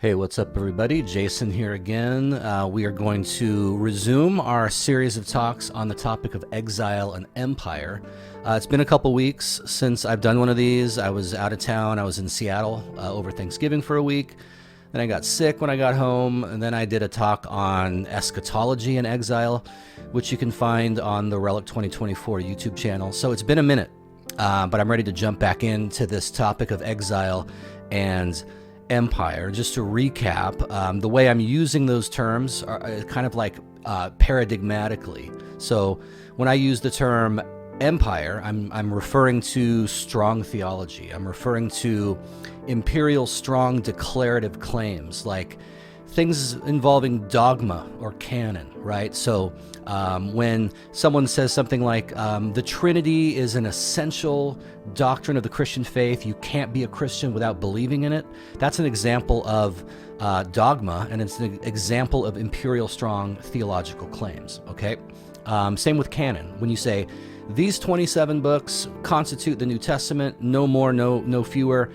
Hey, what's up, everybody? Jason here again. We are going to resume our series of talks on the topic of exile and empire. It's been a couple weeks since I've done one of these. I was out of town. I was in Seattle over Thanksgiving for a week. Then I got sick when I got home, and then I did a talk on eschatology and exile, which you can find on the Relic 2024 YouTube channel. So it's been a minute, but I'm ready to jump back into this topic of exile and empire. Just to recap, the way I'm using those terms are kind of like paradigmatically. So when I use the term empire, I'm referring to strong theology. I'm referring to imperial strong declarative claims, like things involving dogma or canon, right? So when someone says something like the Trinity is an essential doctrine of the Christian faith, you can't be a Christian without believing in it, that's an example of dogma, and it's an example of imperial strong theological claims, okay? Same with canon. When you say these 27 books constitute the New Testament, no more, no fewer,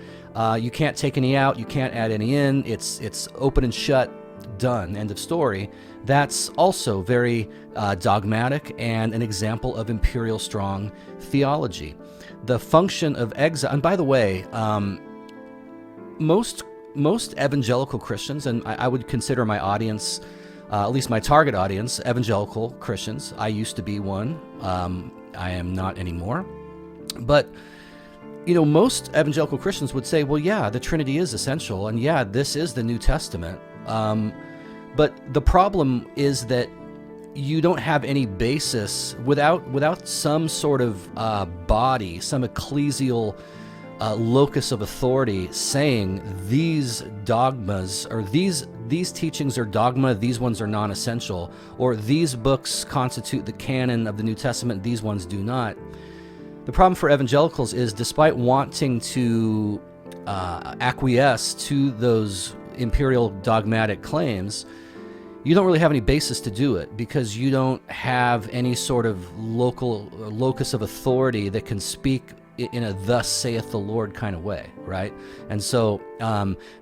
you can't take any out, you can't add any in, it's open and shut, done, end of story. That's also very dogmatic and an example of imperial strong theology. The function of exile, and by the way, most evangelical Christians, and I would consider my audience, at least my target audience, evangelical Christians. I used to be one. I am not anymore. But you know, most evangelical Christians would say, well, yeah, the Trinity is essential, and yeah, this is the New Testament. But the problem is that you don't have any basis without some sort of body, some ecclesial locus of authority saying these dogmas or these teachings are dogma, these ones are non-essential, or these books constitute the canon of the New Testament, these ones do not. The problem for evangelicals is, despite wanting to acquiesce to those imperial dogmatic claims, you don't really have any basis to do it because you don't have any sort of locus of authority that can speak in a thus saith the Lord kind of way, right? And so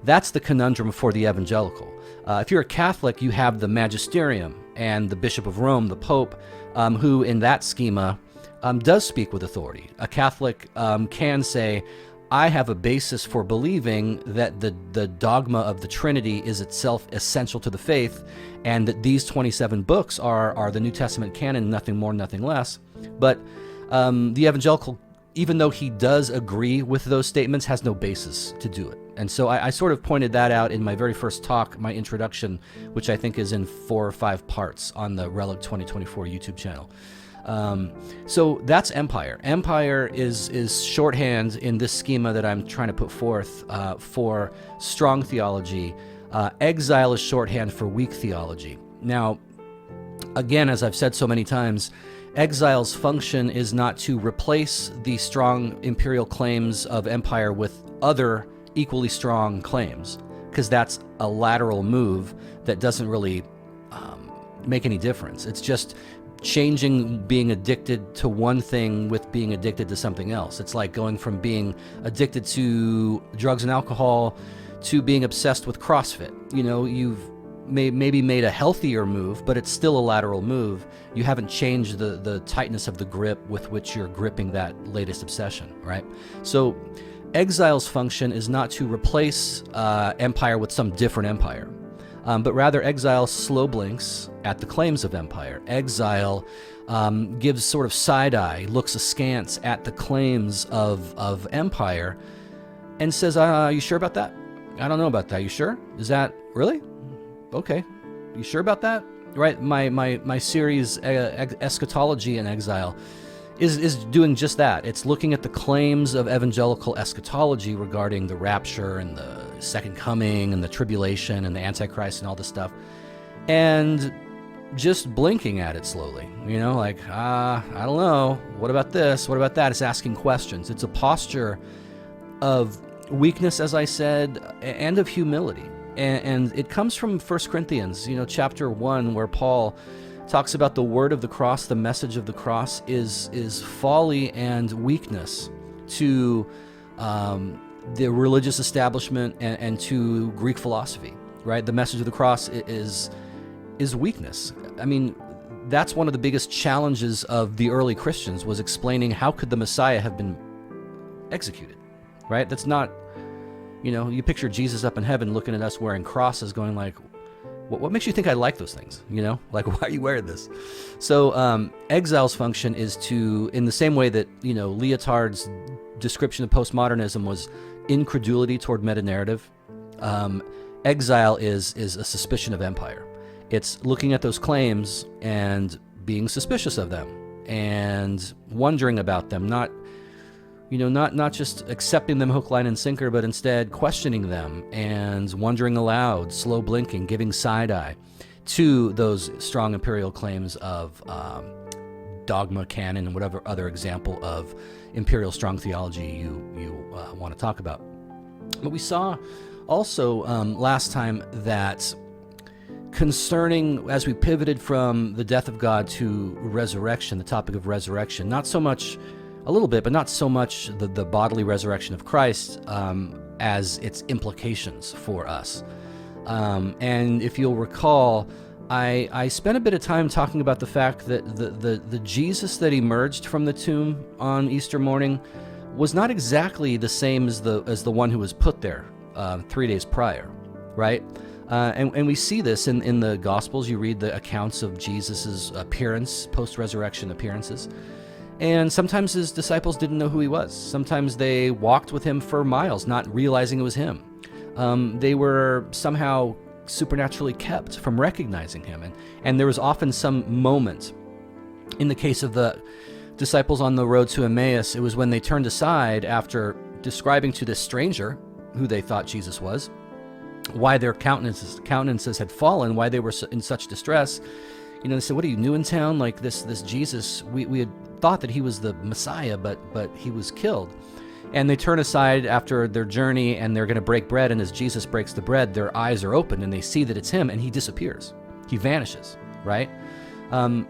that's the conundrum for the evangelical. If you're a Catholic, you have the magisterium and the Bishop of Rome, the Pope, who in that schema does speak with authority. A Catholic can say, I have a basis for believing that the dogma of the Trinity is itself essential to the faith, and that these 27 books are the New Testament canon, nothing more, nothing less. But the evangelical, even though he does agree with those statements, has no basis to do it. And so I sort of pointed that out in my very first talk, my introduction, which I think is in 4 or 5 parts on the Relic 2024 YouTube channel. So that's empire. Empire is shorthand in this schema that I'm trying to put forth for strong theology. Exile is shorthand for weak theology. Now, again, as I've said so many times, exile's function is not to replace the strong imperial claims of empire with other equally strong claims, because that's a lateral move that doesn't really make any difference. It's just changing being addicted to one thing with being addicted to something else. It's like going from being addicted to drugs and alcohol to being obsessed with CrossFit. You know, you've maybe made a healthier move, but it's still a lateral move. You haven't changed the tightness of the grip with which you're gripping that latest obsession, right? So exile's function is not to replace empire with some different empire. But rather, exile slow blinks at the claims of empire. Exile gives sort of side-eye, looks askance at the claims of empire, and says, you sure about that? I don't know about that. You sure? Is that really? Okay. You sure about that? Right? My series, Eschatology and Exile, is doing just that. It's looking at the claims of evangelical eschatology regarding the rapture and the second coming and the tribulation and the Antichrist and all this stuff, and just blinking at it slowly, you know, like, I don't know, what about this, what about that? It's asking questions. It's a posture of weakness, as I said, and of humility, and it comes from 1 Corinthians, you know, chapter 1, where Paul talks about the word of the cross. The message of the cross is folly and weakness to the religious establishment and to Greek philosophy, right? The message of the cross is weakness. I mean, that's one of the biggest challenges of the early Christians, was explaining how could the Messiah have been executed, right? That's not, you picture Jesus up in heaven looking at us wearing crosses going like, what makes you think I like those things? Like, why are you wearing this? So Exile's function is to, in the same way that, Lyotard's description of postmodernism was incredulity toward meta-narrative, Exile is a suspicion of empire. It's looking at those claims and being suspicious of them and wondering about them, not just accepting them hook, line, and sinker, but instead questioning them and wondering aloud, slow blinking, giving side eye to those strong imperial claims of dogma, canon, and whatever other example of imperial strong theology you want to talk about. But we saw also last time that concerning, as we pivoted from the death of God to resurrection, the topic of resurrection, not so much, a little bit, but not so much the bodily resurrection of Christ as its implications for us. And if you'll recall, I spent a bit of time talking about the fact that the Jesus that emerged from the tomb on Easter morning was not exactly the same as the one who was put there 3 days prior, right? And we see this in the Gospels. You read the accounts of Jesus's appearance, post-resurrection appearances. And sometimes his disciples didn't know who he was. Sometimes they walked with him for miles, not realizing it was him. They were somehow supernaturally kept from recognizing him. And there was often some moment. In the case of the disciples on the road to Emmaus, it was when they turned aside after describing to this stranger, who they thought Jesus was, why their countenances had fallen, why they were in such distress. They said, "What, are you new in town? Like this Jesus, we had thought that he was the Messiah, but he was killed." And they turn aside after their journey, and they're going to break bread, and as Jesus breaks the bread, their eyes are opened, and they see that it's him, and he disappears. He vanishes, right?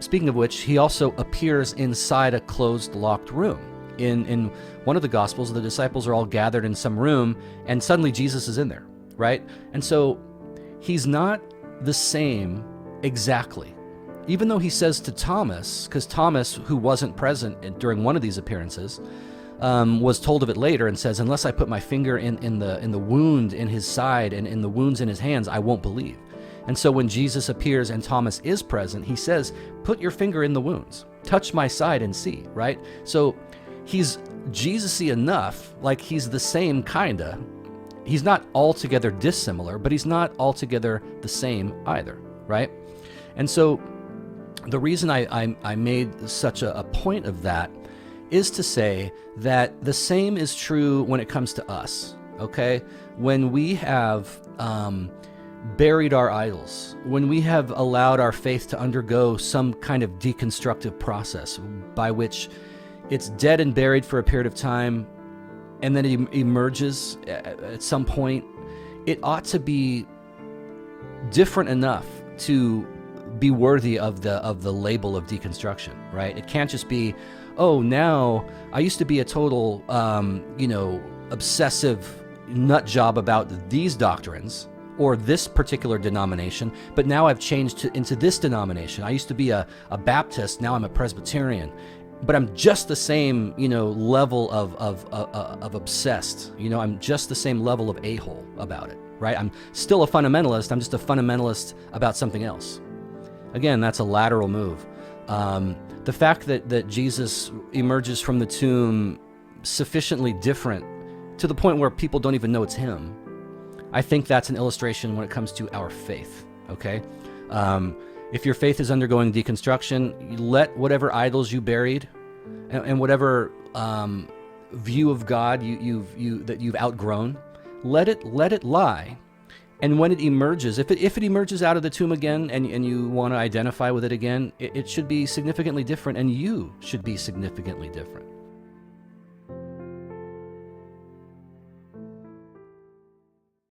Speaking of which, he also appears inside a closed, locked room. In one of the Gospels, the disciples are all gathered in some room, and suddenly Jesus is in there, right? And so he's not the same exactly. Even though he says to Thomas, because Thomas, who wasn't present during one of these appearances, was told of it later and says, "Unless I put my finger in the wound in his side and in the wounds in his hands, I won't believe." And so when Jesus appears and Thomas is present, he says, "Put your finger in the wounds, touch my side and see," right? So he's Jesus-y enough, like he's the same kinda. He's not altogether dissimilar, but he's not altogether the same either, right? And so the reason I made such a point of that is to say that the same is true when it comes to us, okay? When we have buried our idols, when we have allowed our faith to undergo some kind of deconstructive process by which it's dead and buried for a period of time, and then it emerges at some point, it ought to be different enough to be worthy of the label of deconstruction, right? It can't just be, oh, now I used to be a total, obsessive nut job about these doctrines or this particular denomination, but now I've changed into this denomination. I used to be a Baptist, now I'm a Presbyterian, but I'm just the same, level of obsessed. I'm just the same level of a-hole about it, right? I'm still a fundamentalist. I'm just a fundamentalist about something else. Again, that's a lateral move. The fact that Jesus emerges from the tomb sufficiently different to the point where people don't even know it's him, I think that's an illustration when it comes to our faith, okay? If your faith is undergoing deconstruction, you let whatever idols you buried and whatever view of God that you've outgrown, let it lie. And when it emerges, if it emerges out of the tomb again and you want to identify with it again, it should be significantly different, and you should be significantly different.